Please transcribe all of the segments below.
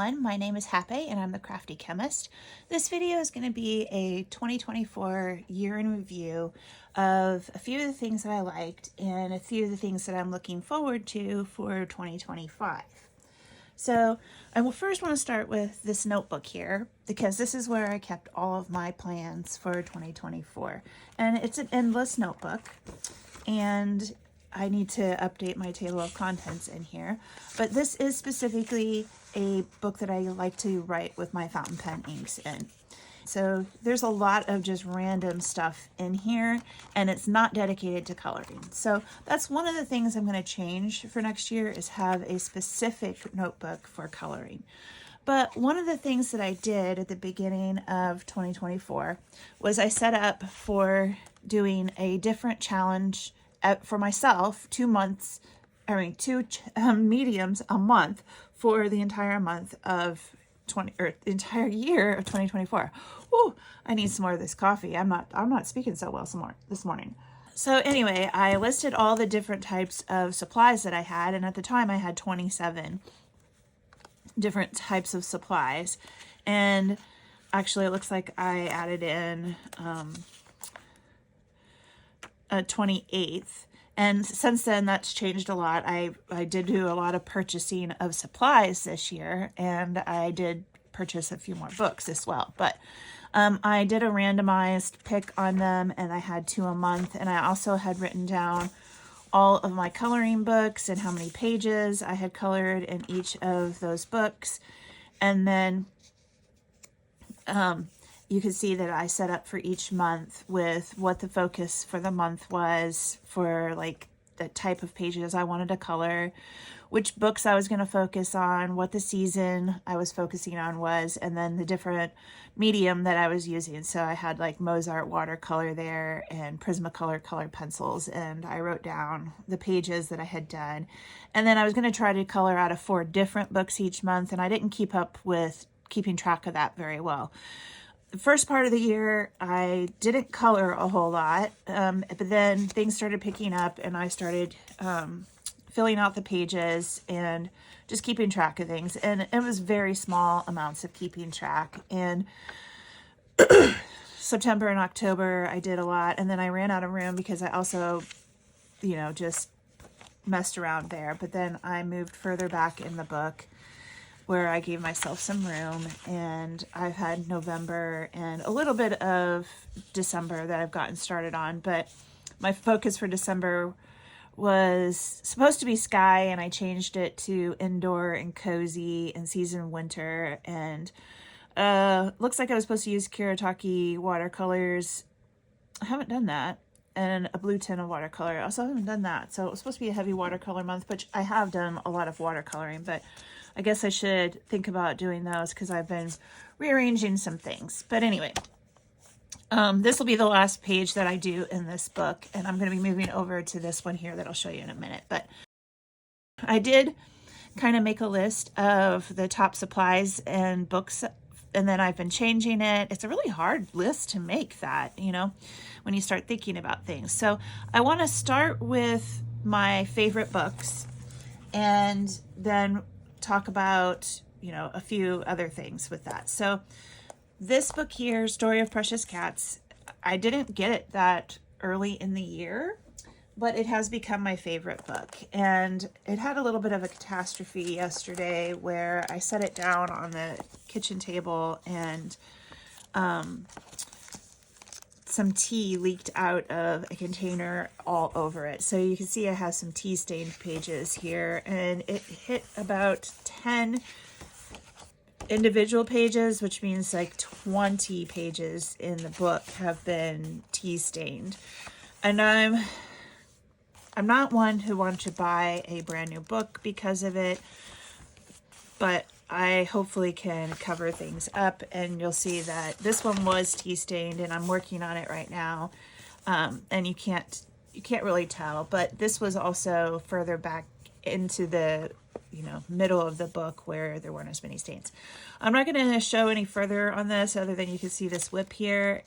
everyone, my name is Hape and I'm the Crafty Chemist. This video is going to be a 2024 year in review of a few of the things that I liked and a few of the things that I'm looking forward to for 2025. So I will first want to start with this notebook here because this is where I kept all of my plans for 2024. And it's an endless notebook and I need to update my table of contents in here, but this is specifically a book that I like to write with my fountain pen inks in. So there's a lot of just random stuff in here and it's not dedicated to coloring. So that's one of the things I'm going to change for next year is have a specific notebook for coloring. But one of the things that I did at the beginning of 2024 was I set up for doing a different challenge for myself, 2 mediums a month for the entire month of the entire year of 2024. Ooh, I need some more of this coffee. I'm not speaking so well this morning. So anyway, I listed all the different types of supplies that I had, and at the time I had 27 different types of supplies. And actually it looks like I added in a 28th. And since then, that's changed a lot. I did do a lot of purchasing of supplies this year, and I did purchase a few more books as well. But I did a randomized pick on them, and I had 2 a month. And I also had written down all of my coloring books and how many pages I had colored in each of those books. And then you can see that I set up for each month with what the focus for the month was for like the type of pages I wanted to color, which books I was going to focus on, what the season I was focusing on was, and then the different medium that I was using. So I had like Mozart watercolor there and Prismacolor colored pencils, and I wrote down the pages that I had done. And then I was going to try to color out of 4 different books each month, and I didn't keep up with keeping track of that very well. The first part of the year, I didn't color a whole lot, but then things started picking up and I started filling out the pages and just keeping track of things. And it was very small amounts of keeping track. And September and October, I did a lot. And then I ran out of room because I also, just messed around there. But then I moved further back in the book where I gave myself some room, and I've had November and a little bit of December that I've gotten started on, but my focus for December was supposed to be sky, and I changed it to indoor and cozy and season winter, and looks like I was supposed to use Kuretake watercolors. I haven't done that, and a blue tin of watercolor. I also haven't done that, so it was supposed to be a heavy watercolor month, which I have done a lot of watercoloring, but I guess I should think about doing those because I've been rearranging some things. But anyway, this will be the last page that I do in this book, and I'm going to be moving over to this one here that I'll show you in a minute. But I did kind of make a list of the top supplies and books, and then I've been changing it. It's a really hard list to make that, when you start thinking about things. So I want to start with my favorite books and then talk about, a few other things with that. So this book here, Story of Precious Cats, I didn't get it that early in the year, but it has become my favorite book. And it had a little bit of a catastrophe yesterday where I set it down on the kitchen table and some tea leaked out of a container all over it. So you can see I have some tea stained pages here, and it hit about 10 individual pages, which means like 20 pages in the book have been tea stained. And I'm not one who wants to buy a brand new book because of it, but I hopefully can cover things up, and you'll see that this one was tea stained and I'm working on it right now. And you can't really tell, but this was also further back into the middle of the book where there weren't as many stains. I'm not going to show any further on this other than you can see this whip here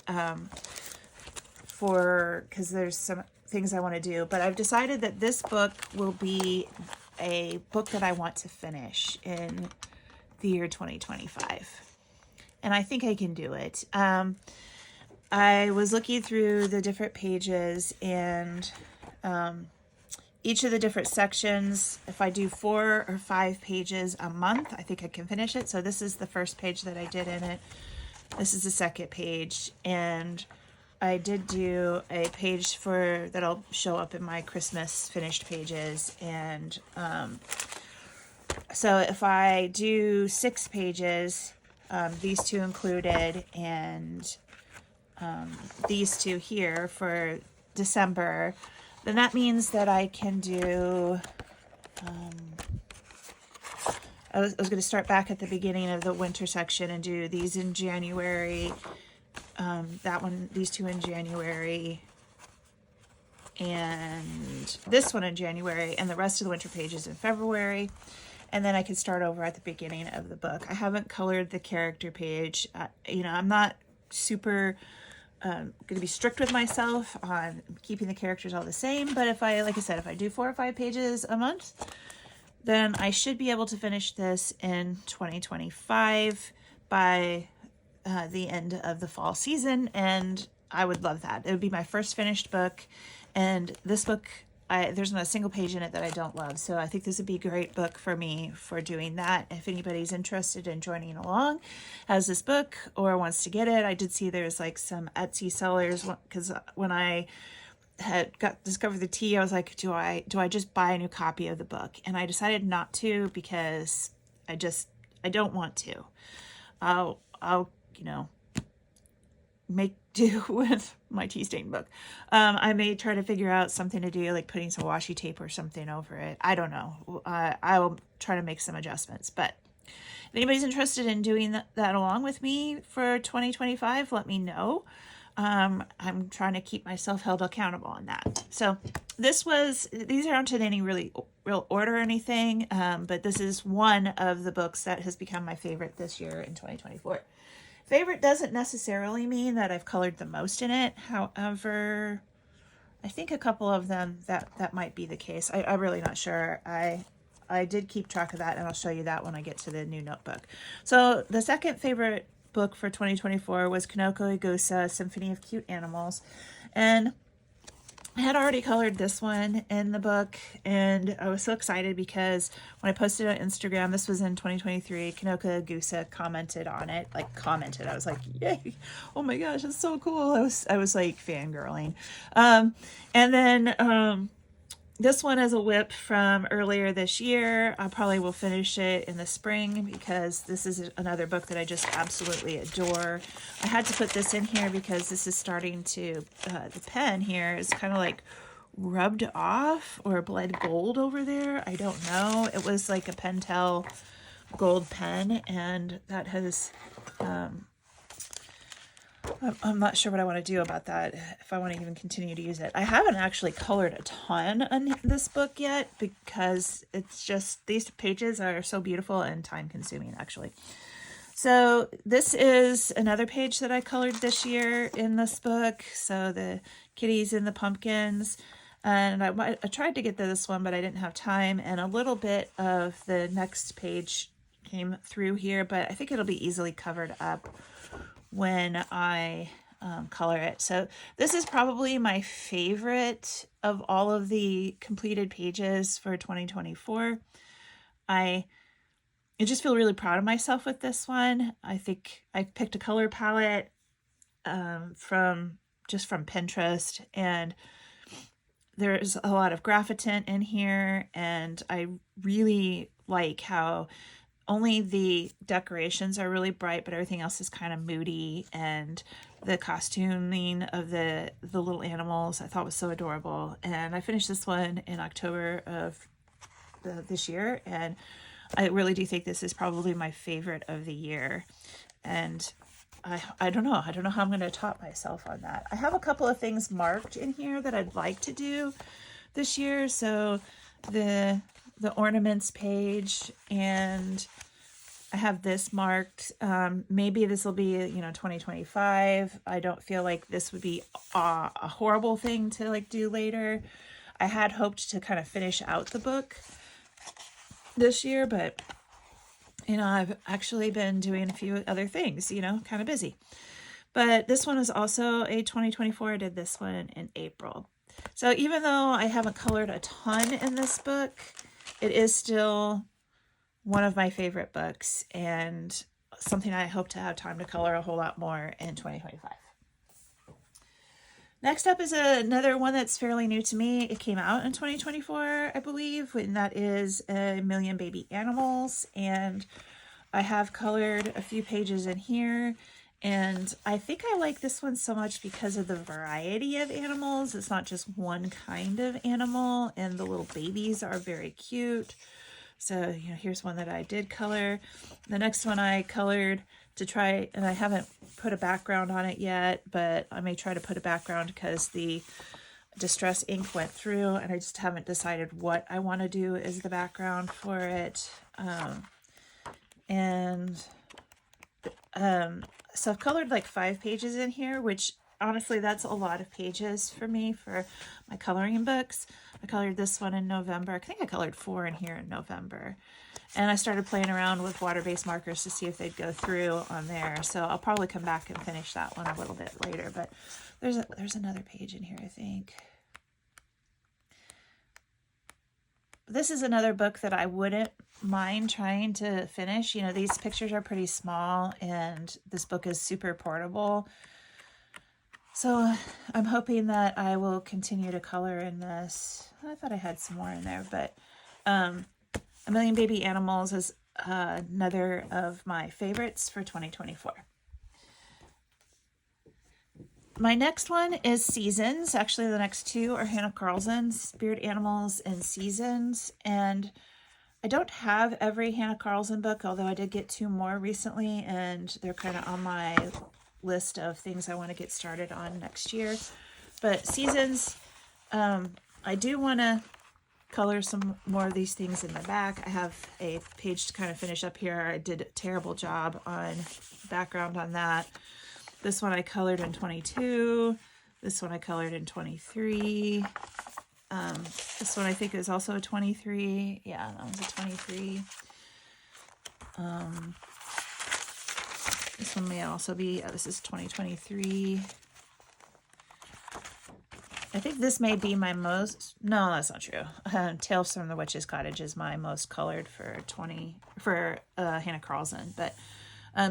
because there's some things I want to do, but I've decided that this book will be a book that I want to finish in the year 2025. And I think I can do it. I was looking through the different pages, and each of the different sections, if I do 4 or 5 pages a month, I think I can finish it. So this is the first page that I did in it. This is the second page, and I did do a page for that'll show up in my Christmas finished pages. And so if I do 6 pages, these 2 included, and these 2 here for December, then that means that I can do, I was going to start back at the beginning of the winter section and do these in January, these 2 in January, and this one in January, and the rest of the winter pages in February. And then I could start over at the beginning of the book. I haven't colored the character page. I'm not super going to be strict with myself on keeping the characters all the same. But if I do 4 or 5 pages a month, then I should be able to finish this in 2025 by the end of the fall season. And I would love that. It would be my first finished book. And this book, there's not a single page in it that I don't love. So I think this would be a great book for me for doing that. If anybody's interested in joining along, has this book or wants to get it, I did see there's like some Etsy sellers, because when I had discovered the tea, I was like, do I just buy a new copy of the book? And I decided not to, because I don't want to. I'll make do with my tea stain book. I may try to figure out something to do, like putting some washi tape or something over it. I don't know. I will try to make some adjustments. But if anybody's interested in doing that along with me for 2025, let me know. I'm trying to keep myself held accountable on that. So these aren't in any real order or anything, but this is one of the books that has become my favorite this year in 2024. Favorite doesn't necessarily mean that I've colored the most in it. However, I think a couple of them that might be the case. I'm really not sure. I did keep track of that, and I'll show you that when I get to the new notebook. So the second favorite book for 2024 was Kinoko Igusa, Symphony of Cute Animals. And I had already colored this one in the book, and I was so excited because when I posted on Instagram, this was in 2023, Kinoko Igusa commented on it, I was like, yay, oh my gosh, that's so cool. I was like fangirling. And then this one is a whip from earlier this year. I probably will finish it in the spring, because this is another book that I just absolutely adore. I had to put this in here because this is starting to, the pen here is kind of like rubbed off or bled gold over there. I don't know. It was like a Pentel gold pen, and that has, I'm not sure what I want to do about that, if I want to even continue to use it. I haven't actually colored a ton on this book yet, because it's just, these pages are so beautiful and time consuming, actually. So this is another page that I colored this year in this book. So the kitties and the pumpkins. And I tried to get to this one, but I didn't have time. And a little bit of the next page came through here, but I think it'll be easily covered up when I color it. So this is probably my favorite of all of the completed pages for 2024. I just feel really proud of myself with this one. I think I picked a color palette from Pinterest, and there's a lot of Graphitin in here, and I really like how only the decorations are really bright, but everything else is kind of moody, and the costuming of the little animals I thought was so adorable. And I finished this one in October of this year, and I really do think this is probably my favorite of the year. And I don't know how I'm going to top myself on that. I have a couple of things marked in here that I'd like to do this year. So the ornaments page, and I have this marked. Maybe this will be, 2025. I don't feel like this would be a horrible thing to do later. I had hoped to kind of finish out the book this year, but you know, I've actually been doing a few other things, you know, kind of busy. But this one is also a 2024. I did this one in April. So even though I haven't colored a ton in this book, it is still one of my favorite books and something I hope to have time to color a whole lot more in 2025. Next up is another one that's fairly new to me. It came out in 2024, I believe, and that is A Million Baby Animals. And I have colored a few pages in here. And I think I like this one so much because of the variety of animals. It's not just one kind of animal, and the little babies are very cute. So, you know, here's one that I did color. The next one I colored to try, and I haven't put a background on it yet, but I may try to put a background because the Distress ink went through, and I just haven't decided what I want to do as the background for it. So I've colored like 5 pages in here, which honestly, that's a lot of pages for me for my coloring books. I colored this one in November. I think I colored 4 in here in November. And I started playing around with water-based markers to see if they'd go through on there. So I'll probably come back and finish that one a little bit later. But there's another page in here, I think. This is another book that I wouldn't mind trying to finish. You know, these pictures are pretty small and this book is super portable. So I'm hoping that I will continue to color in this. I thought I had some more in there, but A Million Baby Animals is another of my favorites for 2024. My next one is Seasons. Actually, the next 2 are Hannah Carlson's Spirit Animals and Seasons. And I don't have every Hannah Carlson book, although I did get 2 more recently, and they're kind of on my list of things I want to get started on next year. But Seasons, I do want to color some more of these things in the back. I have a page to kind of finish up here. I did a terrible job on background on that. This one I colored in 22. This one I colored in 23. This one I think is also a 23. Yeah, that one's a 23. This one may also be, this is 2023. I think this may be my most, no, that's not true. Tales from the Witch's Cottage is my most colored for Hannah Carlson. But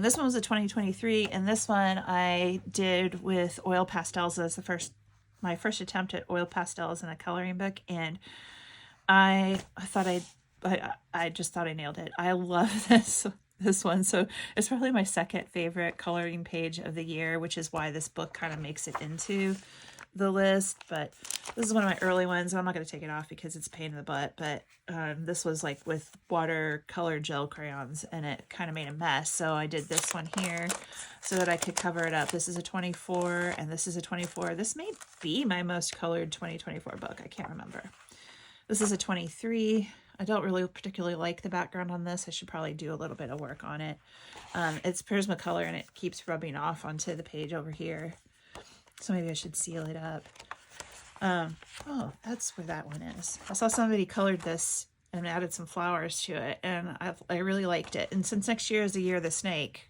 this one was a 2023, and this one I did with oil pastels as my first attempt at oil pastels in a coloring book, and I just thought I nailed it. I love this one. So it's probably my second favorite coloring page of the year, which is why this book kind of makes it into the list. But this is one of my early ones. I'm not going to take it off because it's a pain in the butt, but this was like with watercolor gel crayons, and it kind of made a mess. So I did this one here so that I could cover it up. This is a 24 and this is a 24. This may be my most colored 2024 book. I can't remember. This is a 23. I don't really particularly like the background on this. I should probably do a little bit of work on it. It's Prismacolor, and it keeps rubbing off onto the page over here. So maybe I should seal it up. Oh, that's where that one is. I saw somebody colored this and added some flowers to it, and I really liked it. And since next year is the year of the snake,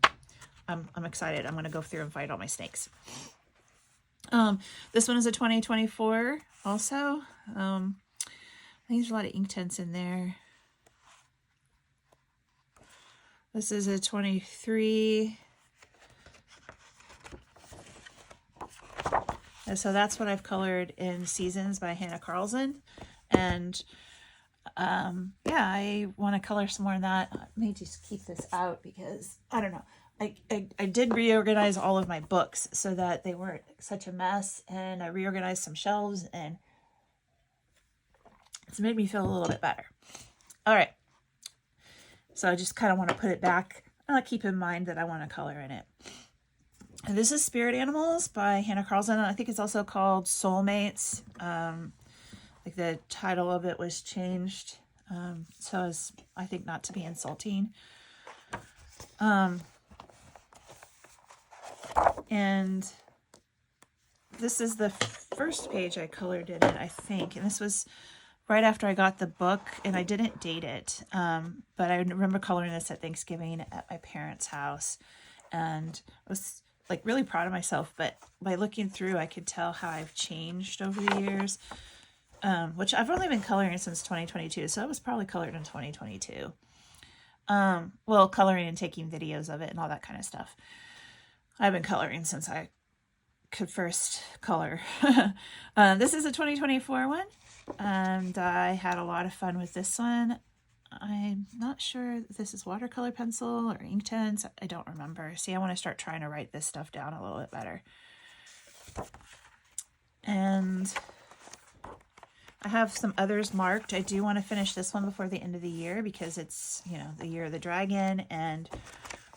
I'm excited. I'm going to go through and find all my snakes. This one is a 2024 also. I think there's a lot of ink tints in there. This is a 23. And so that's what I've colored in Seasons by Hannah Carlson. And yeah, I want to color some more in that. I may just keep this out because, I don't know. I did reorganize all of my books so that they weren't such a mess. And I reorganized some shelves, and it's made me feel a little bit better. All right. So I just kind of want to put it back. I'll keep in mind that I want to color in it. And this is Spirit Animals by Hannah Carlson. I think it's also called Soulmates. Like the title of it was changed. So as I think not to be insulting. And this is the first page I colored in it, I think. And this was right after I got the book, and I didn't date it, but I remember coloring this at Thanksgiving at my parents' house, and I was like really proud of myself. But by looking through, I could tell how I've changed over the years, which I've only been coloring since 2022, so it was probably colored in 2022. Well, coloring and taking videos of it and all that kind of stuff. I've been coloring since I could first color. This is a 2024 one, and I had a lot of fun with this one. I'm not sure if this is watercolor pencil or Inktense. I don't remember. See, I want to start trying to write this stuff down a little bit better. And I have some others marked. I do want to finish this one before the end of the year because it's, you know, the year of the dragon, and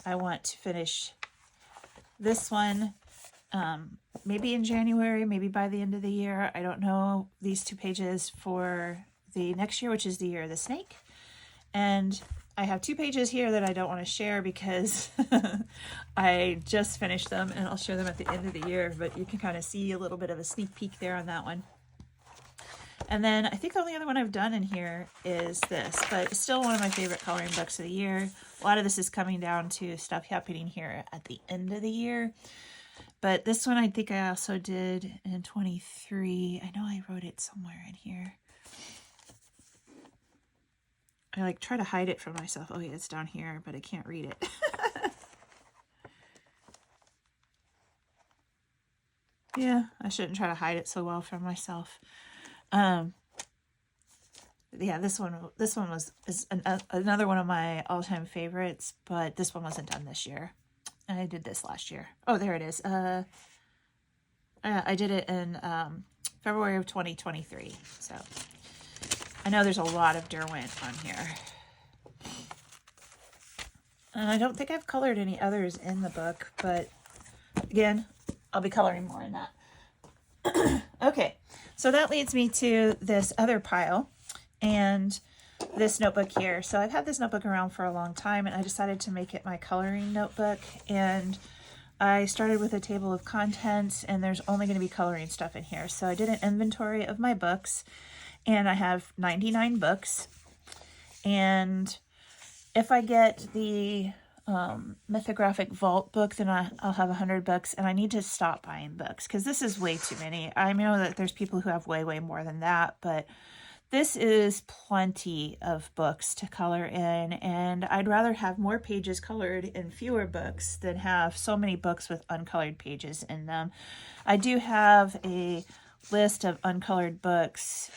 I want to finish this one maybe in January, maybe by the end of the year. I don't know. These 2 pages for the next year, which is the year of the snake. And I have 2 pages here that I don't want to share because I just finished them, and I'll share them at the end of the year, but you can kind of see a little bit of a sneak peek there on that one. And then I think the only other one I've done in here is this, but it's still one of my favorite coloring books of the year. A lot of this is coming down to stuff happening here at the end of the year. But this one I think I also did in 23. I know I wrote it somewhere in here. I like try to hide it from myself. Oh yeah, it's down here, but I can't read it. Yeah, I shouldn't try to hide it so well from myself. Yeah, this one is another one of my all-time favorites, but this one wasn't done this year. I did this last year. Oh, there it is. I did it in February of 2023. So I know there's a lot of Derwent on here. And I don't think I've colored any others in the book, but again, I'll be coloring more in that. Okay, so that leads me to this other pile and this notebook here. So I've had this notebook around for a long time, and I decided to make it my coloring notebook. And I started with a table of contents, and there's only going to be coloring stuff in here. So I did an inventory of my books, and I have 99 books. And if I get the Mythographic Vault book, then I'll have 100 books, and I need to stop buying books because this is way too many. I know that there's people who have way more than that, but this is plenty of books to color in, and I'd rather have more pages colored in fewer books than have so many books with uncolored pages in them. I do have a list of uncolored books,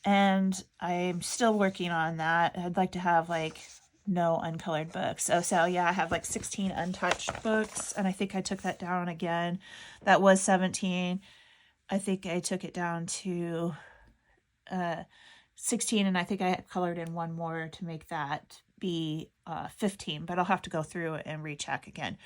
and I'm still working on that. I'd like to have like no uncolored books. So yeah, I have like 16 untouched books, and I think I took that down again. That was 17. I think I took it down to 16, and I think I colored in one more to make that be 15, but I'll have to go through and recheck again.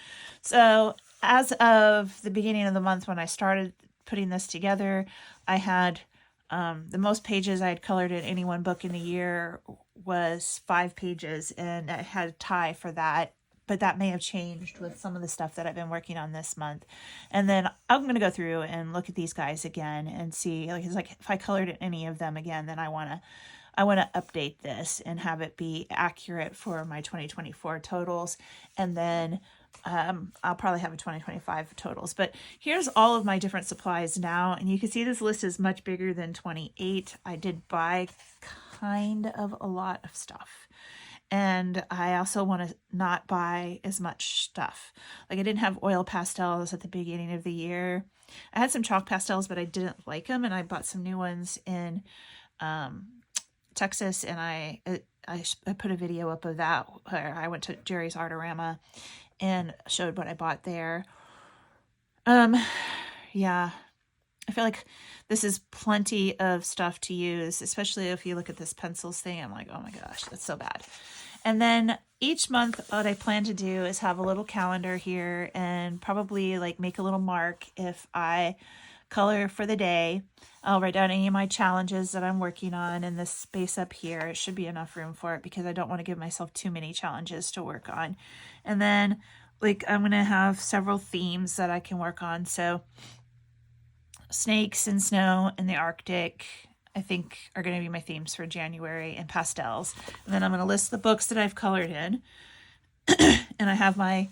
So as of the beginning of the month when I started putting this together, I had the most pages I had colored in any one book in a year was 5 pages, and I had a tie for that, but that may have changed with some of the stuff that I've been working on this month. And then I'm going to go through and look at these guys again and see, like, it's like if I colored any of them again, then I want to update this and have it be accurate for my 2024 totals. And then I'll probably have a 2025 totals. But here's all of my different supplies now, and you can see this list is much bigger than 28. I did buy kind of a lot of stuff, and I also want to not buy as much stuff. Like I didn't have oil pastels at the beginning of the year. I had some chalk pastels, but I didn't like them, and I bought some new ones in Texas, and I put a video up of that where I went to Jerry's Artorama and showed what I bought there. Yeah, I feel like this is plenty of stuff to use, especially if you look at this pencils thing. I'm like, oh my gosh, that's so bad. And then each month, what I plan to do is have a little calendar here and probably like make a little mark if I color for the day. I'll write down any of my challenges that I'm working on in this space up here. It should be enough room for it because I don't want to give myself too many challenges to work on. And then like I'm going to have several themes that I can work on. So snakes and snow in the Arctic, I think are going to be my themes for January, and pastels. And then I'm going to list the books that I've colored in. And I have my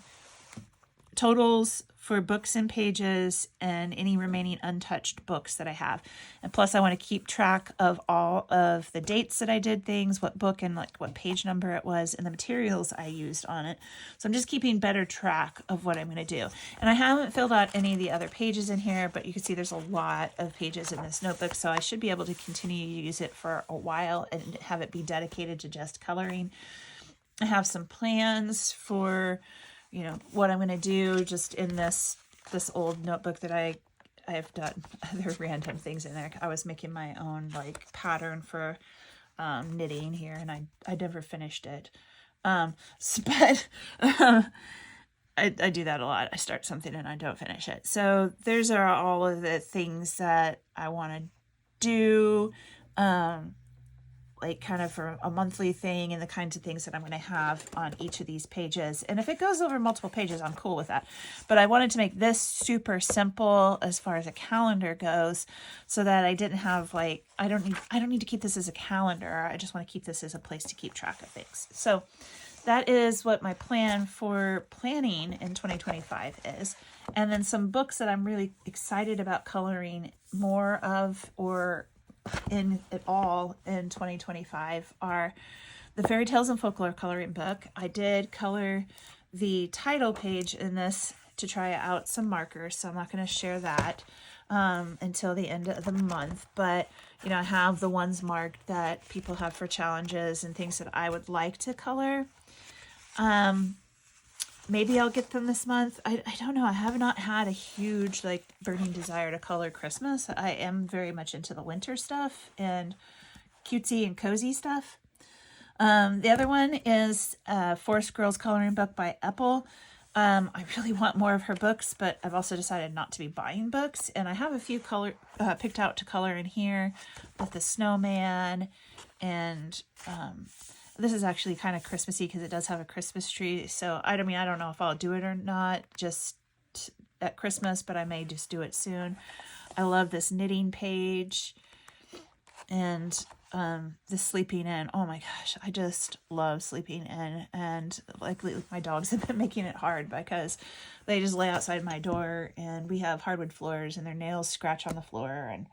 totals for books and pages and any remaining untouched books that I have. And plus I want to keep track of all of the dates that I did things, what book and like what page number it was, and the materials I used on it. So I'm just keeping better track of what I'm going to do. And I haven't filled out any of the other pages in here, but you can see there's a lot of pages in this notebook, so I should be able to continue to use it for a while and have it be dedicated to just coloring. I have some plans for what I'm going to do just in this old notebook that I have done other random things in there. I was making my own like pattern for knitting here, and I never finished it. But I do that a lot. I start something and I don't finish it. So those are all of the things that I want to do. Like kind of for a monthly thing, and the kinds of things that I'm going to have on each of these pages. And if it goes over multiple pages, I'm cool with that. But I wanted to make this super simple as far as a calendar goes, so that I didn't have like, I don't need to keep this as a calendar. I just want to keep this as a place to keep track of things. So that is what my plan for planning in 2025 is. And then some books that I'm really excited about coloring more of, or in it all in 2025, are the Fairy Tales and Folklore coloring book. I did color the title page in this to try out some markers, so I'm not going to share that until the end of the month. But I have the ones marked that people have for challenges and things that I would like to color. Maybe I'll get them this month. I don't know. I have not had a huge like burning desire to color Christmas. I am very much into the winter stuff and cutesy and cozy stuff. The other one is Forest Girls coloring book by Epple. I really want more of her books, but I've also decided not to be buying books. And I have a few picked out to color in here with the snowman, and this is actually kind of Christmassy because it does have a Christmas tree. So I don't know if I'll do it or not just at Christmas, but I may just do it soon. I love this knitting page, and the sleeping in. Oh my gosh, I just love sleeping in. And like my dogs have been making it hard because they just lay outside my door, and we have hardwood floors and their nails scratch on the floor. And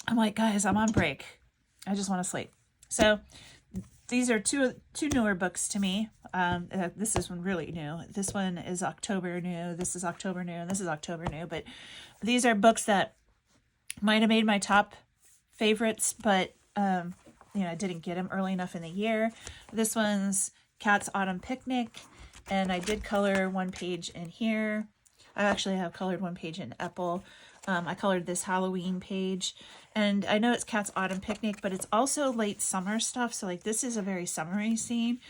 I'm like, guys, I'm on break. I just want to sleep. So these are two newer books to me. This is one really new. This one is October new. This is October new, and this is October new. But these are books that might have made my top favorites, but I didn't get them early enough in the year. This one's Cat's Autumn Picnic, and I did color one page in here. I actually have colored one page in Epple. I colored this Halloween page, and I know it's Cat's Autumn Picnic, but it's also late summer stuff. So like this is a very summery scene,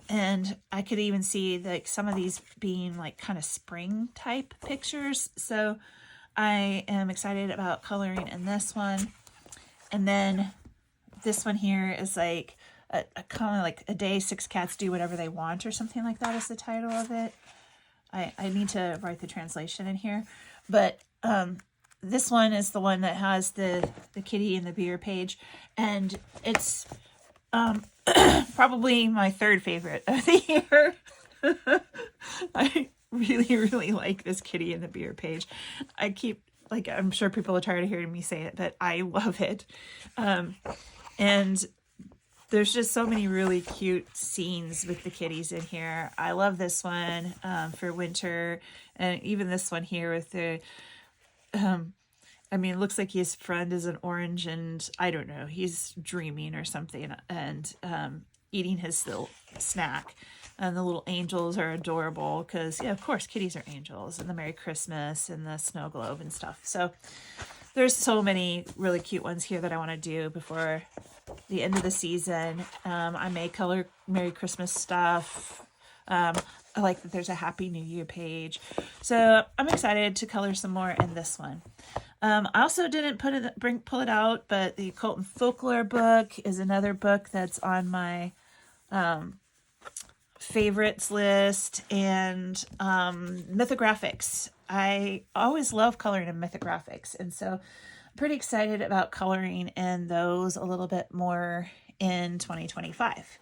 and I could even see like some of these being like kind of spring type pictures. So I am excited about coloring in this one. And then this one here is like a kind of like a day 6 cats do whatever they want, or something like that is the title of it. I need to write the translation in here, but this one is the one that has the kitty and the beer page, and it's probably my third favorite of the year. I really, really like this kitty and the beer page. I'm sure people are tired of hearing me say it, but I love it. And there's just so many really cute scenes with the kitties in here. I love this one for winter, and even this one here with the it looks like his friend is an orange, and I don't know, he's dreaming or something, and eating his little snack. And the little angels are adorable because, of course, kitties are angels, and the Merry Christmas and the snow globe and stuff. So there's so many really cute ones here that I want to do before the end of the season. I may color Merry Christmas stuff. I like that there's a Happy New Year page. So I'm excited to color some more in this one. I also didn't pull it out, but the Occult and Folklore book is another book that's on my favorites list, and mythographics. I always love coloring in mythographics, and so pretty excited about coloring in those a little bit more in 2025.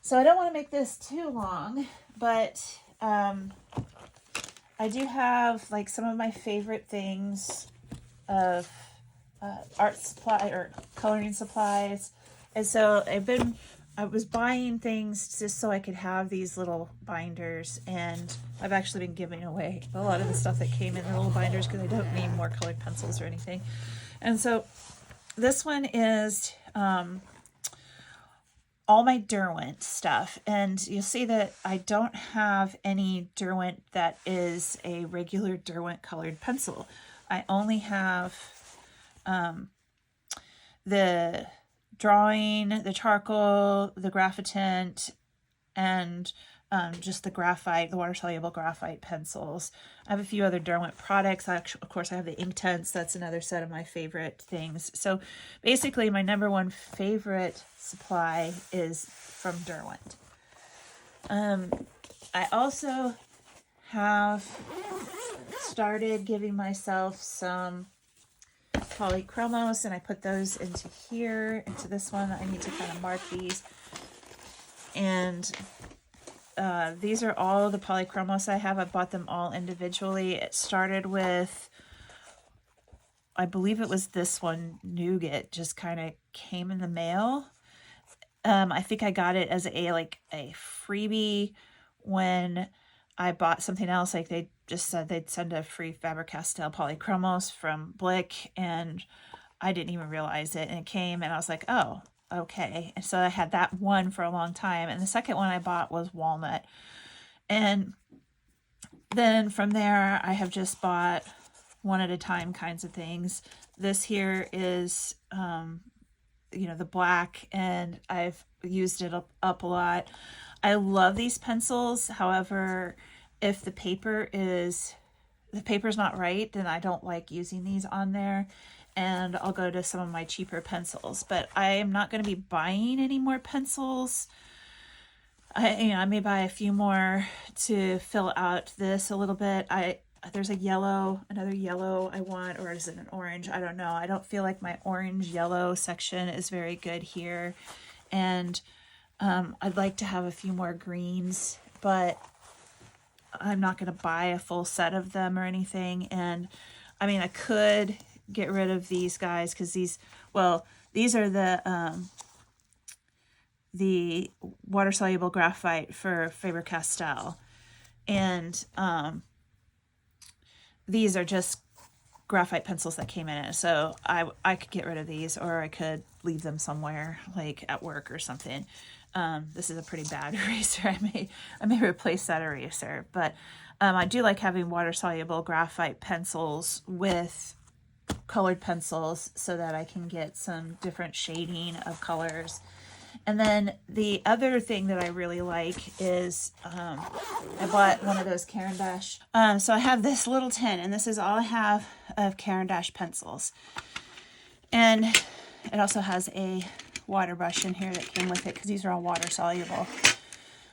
So I don't want to make this too long, but I do have like some of my favorite things of art supply or coloring supplies. And so I was buying things just so I could have these little binders, and I've actually been giving away a lot of the stuff that came in the little binders because I don't need more colored pencils or anything. And so this one is all my Derwent stuff, and you'll see that I don't have any Derwent that is a regular Derwent colored pencil. I only have the drawing, the charcoal, the graphitint, and just the graphite, the water-soluble graphite pencils. I have a few other Derwent products. Of course, I have the Inktense. That's another set of my favorite things. So basically, my number one favorite supply is from Derwent. I also have started giving myself some polychromos, and I put those into here, into this one. I need to kind of mark these. And these are all the polychromos I have. I bought them all individually. It started with, I believe it was this one, Nougat, just kind of came in the mail. I think I got it as a freebie when I bought something else. Like they just said they'd send a free Faber-Castell polychromos from Blick, and I didn't even realize it. And it came, and I was like, oh, okay. And so I had that one for a long time. And the second one I bought was Walnut. And then from there, I have just bought one at a time kinds of things. This here is, the black, and I've used it up a lot. I love these pencils. However, if the paper's not right, then I don't like using these on there, and I'll go to some of my cheaper pencils. But I am not going to be buying any more pencils. I may buy a few more to fill out this a little bit. There's another yellow I want, or is it an orange? I don't know. I don't feel like my orange yellow section is very good here. And I'd like to have a few more greens, but I'm not going to buy a full set of them or anything. And I mean, I could get rid of these guys because these are the water-soluble graphite for Faber-Castell. And these are just graphite pencils that came in it. So I could get rid of these, or I could leave them somewhere, like at work or something. This is a pretty bad eraser. I may replace that eraser, but I do like having water-soluble graphite pencils with colored pencils so that I can get some different shading of colors. And then the other thing that I really like is I bought one of those Caran d'Ache. So I have this little tin, and this is all I have of Caran d'Ache pencils. And it also has a water brush in here that came with it because these are all water soluble.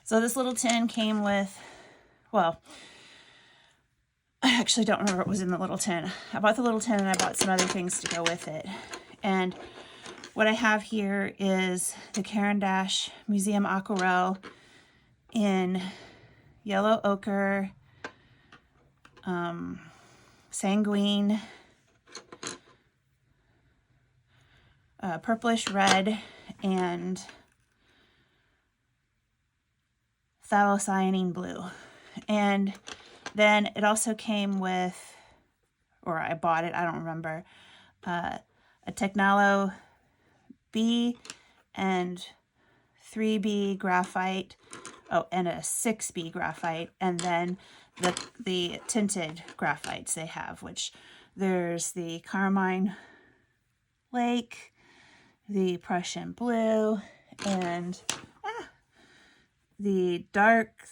So this little tin came with, I actually don't remember what was in the little tin. I bought the little tin, and I bought some other things to go with it. And what I have here is the Caran d'Ache Museum Aquarelle in yellow ochre, sanguine, purplish red, and phthalocyanine blue. And then it also came with, or I bought it, I don't remember, a Technalo B and 3B graphite, and a 6B graphite, and then the tinted graphites they have, which there's the Carmine Lake, the Prussian Blue, and the dark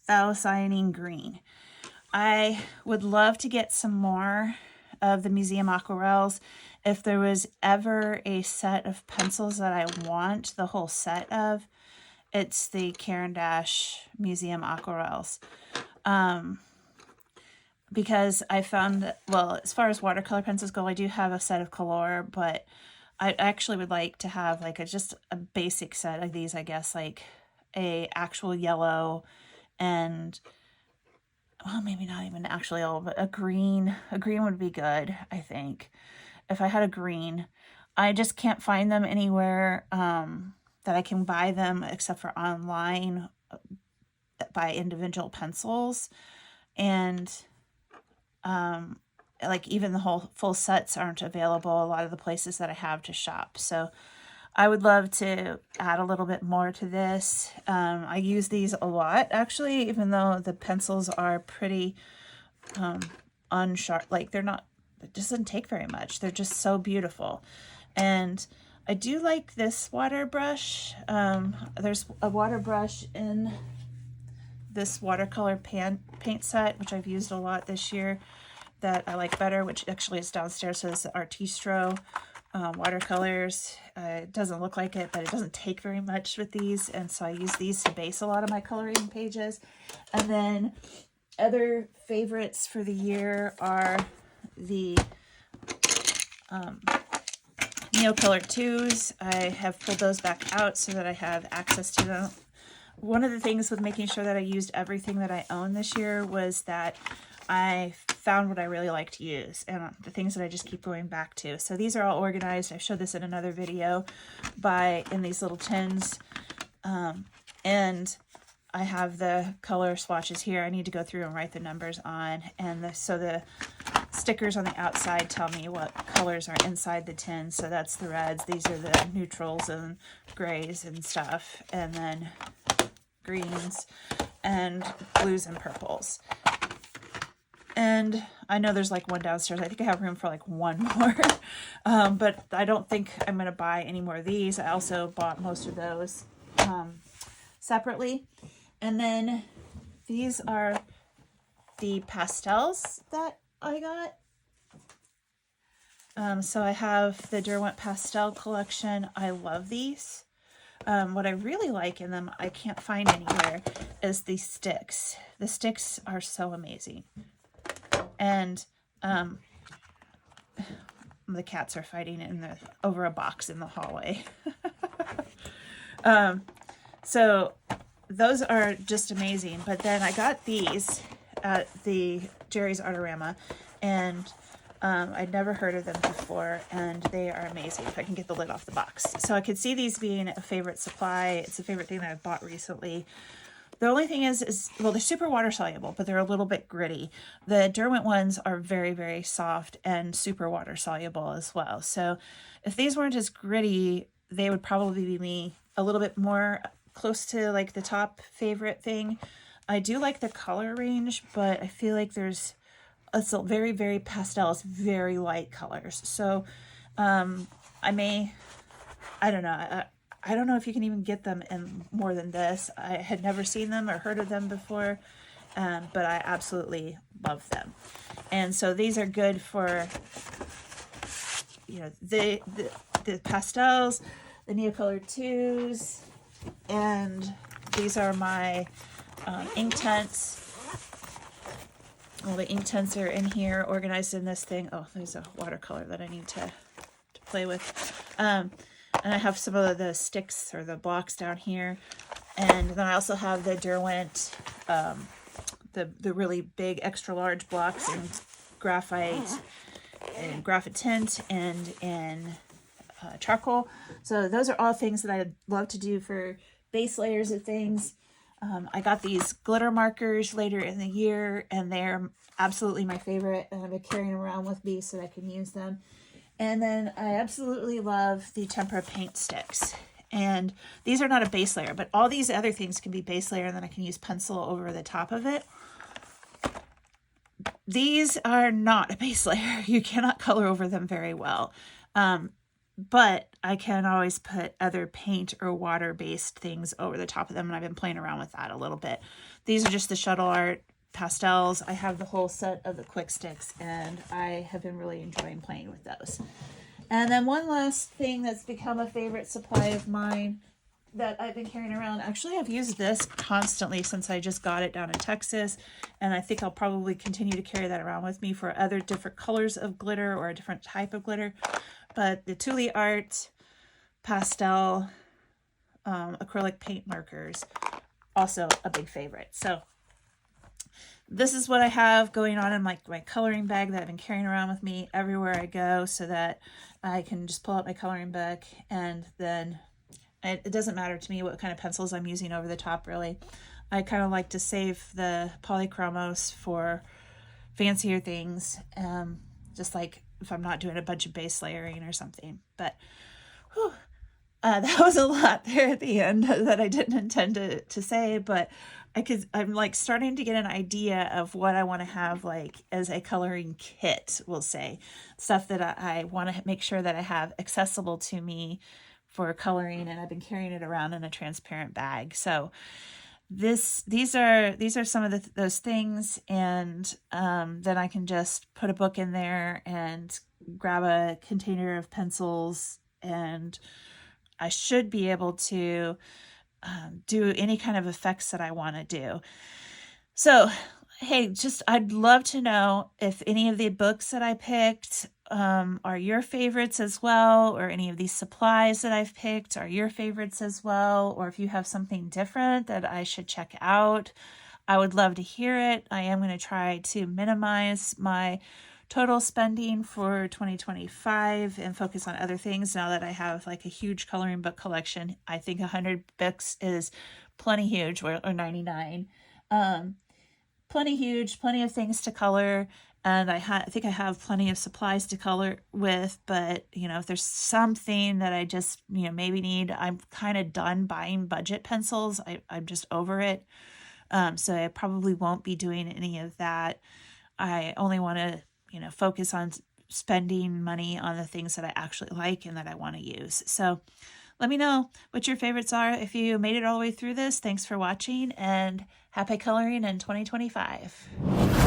phthalocyanine green. I would love to get some more of the Museum Aquarelles. If there was ever a set of pencils that I want the whole set of, it's the Caran d'Ache Museum Aquarelles. because I found that, well, as far as watercolor pencils go, I do have a set of Color, but I actually would like to have like just a basic set of these, I guess, like a actual yellow and, well, maybe not even actual yellow, but a green. A green would be good, I think. If I had a green, I just can't find them anywhere that I can buy them except for online by individual pencils. And like even the whole full sets aren't available a lot of the places that I have to shop. So I would love to add a little bit more to this. I use these a lot actually, even though the pencils are pretty unsharp, like they're not, it doesn't take very much. They're just so beautiful. And I do like this water brush. There's a water brush in this watercolor paint set, which I've used a lot this year, that I like better, which actually is downstairs. So it's the Artistro watercolors. It doesn't look like it, but it doesn't take very much with these. And so I use these to base a lot of my coloring pages. And then other favorites for the year are the Neocolor 2s. I have pulled those back out so that I have access to them. One of the things with making sure that I used everything that I own this year was that I found what I really like to use and the things that I just keep going back to. So these are all organized. I showed this in another video in these little tins. And I have the color swatches here. I need to go through and write the numbers on. And so the stickers on the outside tell me what colors are inside the tin. So that's the reds. These are the neutrals and grays and stuff. And then greens and blues and purples. And I know there's like one downstairs. I think I have room for like one more. But I don't think I'm going to buy any more of these. I also bought most of those separately. And then these are the pastels that I got. So I have the Derwent Pastel collection. I love these. What I really like in them, I can't find anywhere, is the sticks. The sticks are so amazing. And the cats are fighting over a box in the hallway. So those are just amazing. But then I got these at the Jerry's Artorama, and I'd never heard of them before, and they are amazing. If I can get the lid off the box. So I could see these being a favorite supply. It's a favorite thing that I've bought recently. The only thing is, well, they're super water soluble, but they're a little bit gritty. The Derwent ones are very, very soft and super water soluble as well. So if these weren't as gritty, they would probably be a little bit more close to like the top favorite thing. I do like the color range, but I feel like it's very, very pastel. It's very light colors. So I don't know. I don't know if you can even get them in more than this. I had never seen them or heard of them before, but I absolutely love them. And so these are good for, the pastels, the Neocolor 2s, and these are my Inktense. All the Inktense are in here, organized in this thing. Oh, there's a watercolor that I need to play with. And I have some of the sticks or the blocks down here. And then I also have the Derwent, the really big extra large blocks in graphite tint and in charcoal. So those are all things that I love to do for base layers of things. I got these glitter markers later in the year, and they're absolutely my favorite, and I've been carrying them around with me so that I can use them. And then I absolutely love the Tempera paint sticks. And these are not a base layer, but all these other things can be base layer, and then I can use pencil over the top of it. These are not a base layer. You cannot color over them very well. But I can always put other paint or water-based things over the top of them, and I've been playing around with that a little bit. These are just the Shuttle Art pastels. I have the whole set of the quick sticks, and I have been really enjoying playing with those. And then one last thing that's become a favorite supply of mine that I've been carrying around. Actually, I've used this constantly since I just got it down in Texas, and I think I'll probably continue to carry that around with me for other different colors of glitter or a different type of glitter. But the Tule Art pastel acrylic paint markers, also a big favorite. So this is what I have going on in my coloring bag that I've been carrying around with me everywhere I go, so that I can just pull out my coloring book, and then it doesn't matter to me what kind of pencils I'm using over the top, really. I kind of like to save the polychromos for fancier things, just like if I'm not doing a bunch of base layering or something. But whew, that was a lot there at the end that I didn't intend to say, but I'm like starting to get an idea of what I want to have like as a coloring kit, we'll say. Stuff that I want to make sure that I have accessible to me for coloring, and I've been carrying it around in a transparent bag. So these are some of those things, and then I can just put a book in there and grab a container of pencils, and I should be able to do any kind of effects that I want to do. So, hey, I'd love to know if any of the books that I picked are your favorites as well, or any of these supplies that I've picked are your favorites as well, or if you have something different that I should check out. I would love to hear it. I am going to try to minimize my total spending for 2025 and focus on other things now that I have like a huge coloring book collection. I think 100 books is plenty huge, or 99. Plenty huge, plenty of things to color, and I think I have plenty of supplies to color with. But if there's something that I just maybe need, I'm kind of done buying budget pencils. I'm just over it. So I probably won't be doing any of that. I only want to focus on spending money on the things that I actually like and that I want to use. So let me know what your favorites are. If you made it all the way through this, thanks for watching, and happy coloring in 2025.